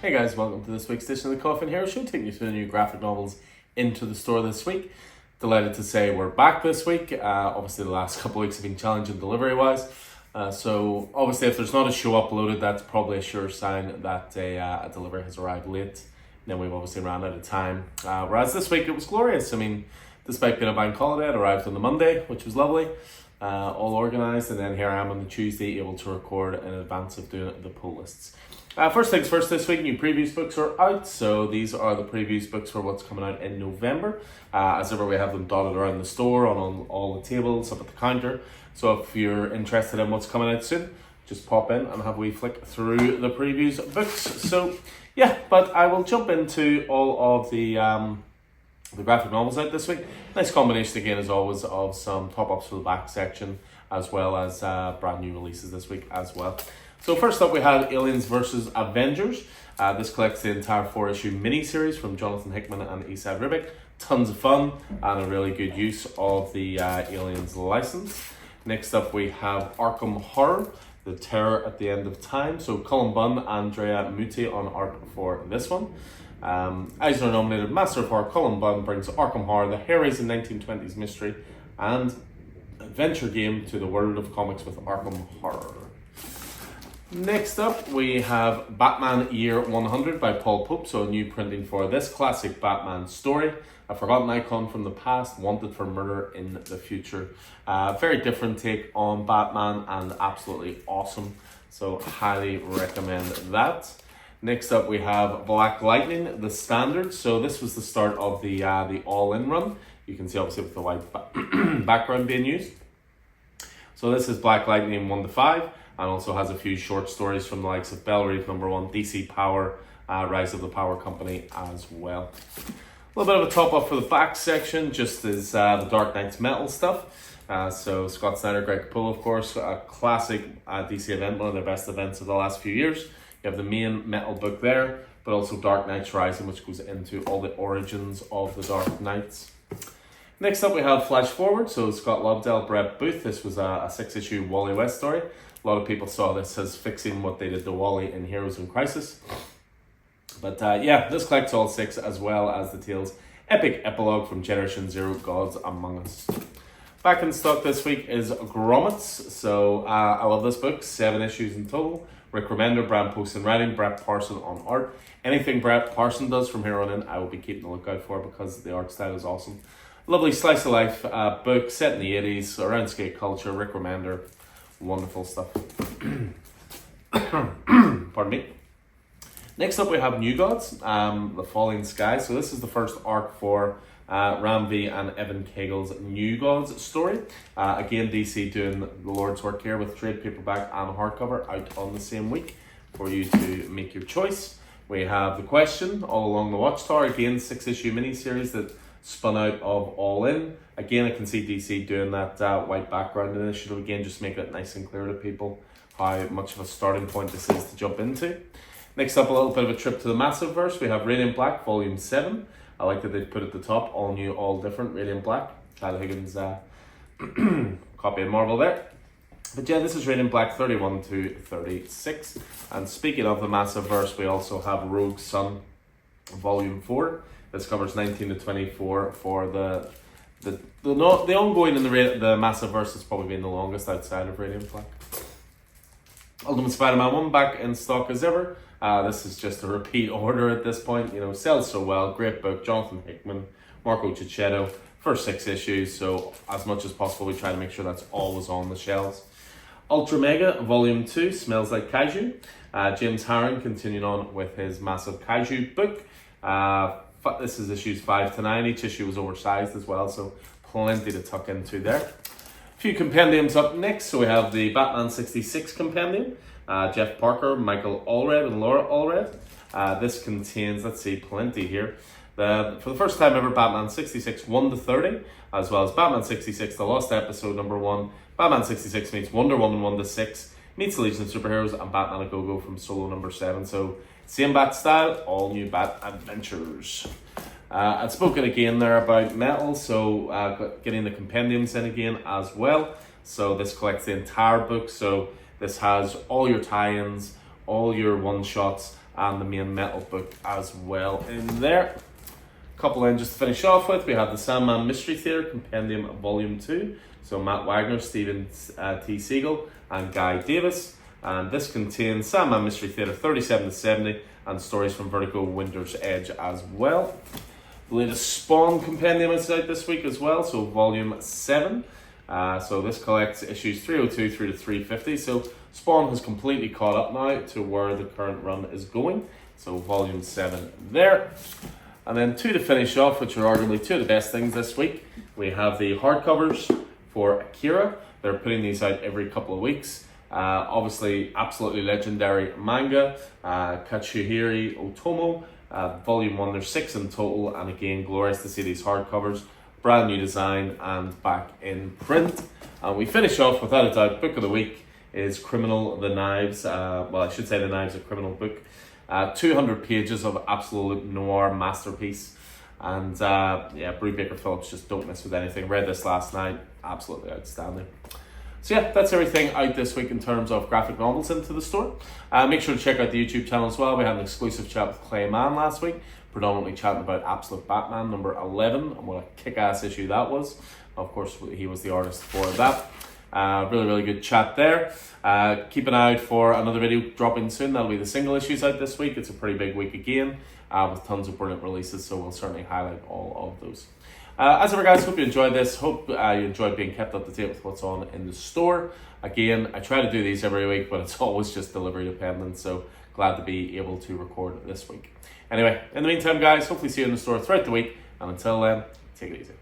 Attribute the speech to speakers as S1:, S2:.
S1: Hey guys, welcome to this week's edition of the Coffin Hero Show, taking you through the new graphic novels into the store this week. Delighted to say we're back this week. Obviously the last couple of weeks have been challenging delivery-wise. So obviously if there's not a show uploaded, that's probably a sure sign that a delivery has arrived late. And then we've obviously ran out of time. Whereas this week it was glorious. I mean, despite being a bank holiday, it arrived on the Monday, which was lovely. All organised, and then here I am on the Tuesday able to record in advance of doing the pull lists. First things first, this week new previews books are out, so these are the previews books for what's coming out in November. As ever, we have them dotted around the store, on all the tables, up at the counter, so if you're interested in what's coming out soon, just pop in and have a wee flick through the previews books. So yeah, but I will jump into all of the graphic novels out this week. Nice combination again as always of some top-ups for the back section as well as brand new releases this week as well. So first up we had Aliens vs. Avengers. This collects the entire 4-issue mini-series from Jonathan Hickman and Esad Ribic. Tons of fun and a really good use of the Aliens license. Next up we have Arkham Horror, The Terror at the End of Time. So Cullen Bunn, Andrea Muti on art for this one. Eisner nominated Master of Horror Cullen Bunn brings Arkham Horror, the hair-raising 1920s mystery and adventure game to the world of comics with Arkham Horror. Next up, we have Batman Year 100 by Paul Pope, so a new printing for this classic Batman story. A forgotten icon from the past, wanted for murder in the future. Very different take on Batman and absolutely awesome, so highly recommend that. Next up, we have Black Lightning, the standard. So this was the start of the all-in run. You can see obviously with the white background being used. So this is Black Lightning 1-5. And also has a few short stories from the likes of Belle Reeve #1, DC Power, Rise of the Power Company as well. A little bit of a top up for the back section, just as the Dark Knight's Metal stuff. So Scott Snyder, Greg Capullo, of course, a classic DC event, one of their best events of the last few years. You have the main Metal book there, but also Dark Knight's Rising, which goes into all the origins of the Dark Knights. Next up we have Flash Forward, so Scott Lobdell, Brett Booth. This was a 6-issue Wally West story. A lot of people saw this as fixing what they did to Wally in Heroes in Crisis. But yeah, this collects all 6 as well as the Tales epic epilogue from Generation Zero, Gods Among Us. Back in stock this week is Grommets. So I love this book, 7 issues in total. Rick Remender, Bram Post and writing, Brett Parson on art. Anything Brett Parson does from here on in, I will be keeping a lookout for because the art style is awesome. Lovely slice of life book set in the 80s, around skate culture, Rick Remender. Wonderful stuff. Pardon me. Next up we have New Gods, The Falling Sky. So this is the first arc for Ram V and Evan Cagle's New Gods story. Again, DC doing the Lord's work here with trade paperback and hardcover out on the same week for you to make your choice. We have The Question, All Along the Watchtower. Again, 6-issue miniseries that spun out of All In. Again, I can see DC doing that white background initiative again, just make it nice and clear to people how much of a starting point this is to jump into. Next up, a little bit of a trip to the Massiveverse. We have Radiant Black, Volume 7. I like that they've put at the top, all new, all different, Radiant Black. Kyle Higgins copy of Marvel there. But yeah, this is Radiant Black 31 to 36. And speaking of the Massiveverse, we also have Rogue Sun, Volume 4. This covers 19 to 24 for the ongoing in the Massiveverse has probably been the longest outside of Radiant Black. Ultimate Spider-Man 1 back in stock as ever. This is just a repeat order at this point. You know, sells so well. Great book. Jonathan Hickman, Marco Cicchetto. First 6 issues. So as much as possible, we try to make sure that's always on the shelves. Ultra Mega Volume 2. Smells Like Kaiju. James Harren continuing on with his massive Kaiju book. This is issues 5 to 9. Each issue was oversized as well, so plenty to tuck into there. A few compendiums up next. So we have the Batman 66 compendium. Jeff Parker, Michael Allred, and Laura Allred. This contains, let's see, plenty here. For the first time ever, Batman 66 1 to 30, as well as Batman 66 The Lost Episode #1. Batman 66 meets Wonder Woman 1 to 6, meets the Legion of Superheroes, and Batman A Go-Go from Solo #7. So same Bat style, all new Bat adventures. I'd spoken again there about Metal, so getting the compendiums in again as well. So this collects the entire book, so this has all your tie-ins, all your one-shots, and the main metal book as well in there. Couple then just to finish off with, we have the Sandman Mystery Theater Compendium Volume 2. So Matt Wagner, Stephen T. Siegel, and Guy Davis. And this contains Sandman Mystery Theater 37 to 70 and stories from Vertigo Winter's Edge as well. The latest Spawn Compendium is out this week as well, so Volume 7. So this collects issues 302 through to 350. So Spawn has completely caught up now to where the current run is going. So Volume 7 there. And then two to finish off, which are arguably two of the best things this week. We have the hardcovers for Akira. They're putting these out every couple of weeks. Obviously, absolutely legendary manga. Katsuhiro Otomo, Volume 1, there's 6 in total. And again, glorious to see these hardcovers. Brand new design and back in print. And we finish off, without a doubt, book of the week is Criminal the Knives. Well, I should say The Knives, a criminal book. 200 pages of absolute noir masterpiece. And yeah, Brew Baker Phillips, just don't miss with anything. Read this last night, absolutely outstanding. So yeah, that's everything out this week in terms of graphic novels into the store. Make sure to check out the YouTube channel as well. We had an exclusive chat with Clay Mann last week, predominantly chatting about Absolute Batman number 11 and what a kick-ass issue that was. Of course, he was the artist for that. Really good chat there. Keep an eye out for another video dropping soon. That'll be the single issues out this week. It's a pretty big week again, with tons of brilliant releases, so we'll certainly highlight all of those. As ever, guys, hope you enjoyed this. Hope you enjoyed being kept up to date with what's on in the store. Again, I try to do these every week, but it's always just delivery dependent, so glad to be able to record this week. Anyway, in the meantime, guys, hopefully see you in the store throughout the week, and until then, take it easy.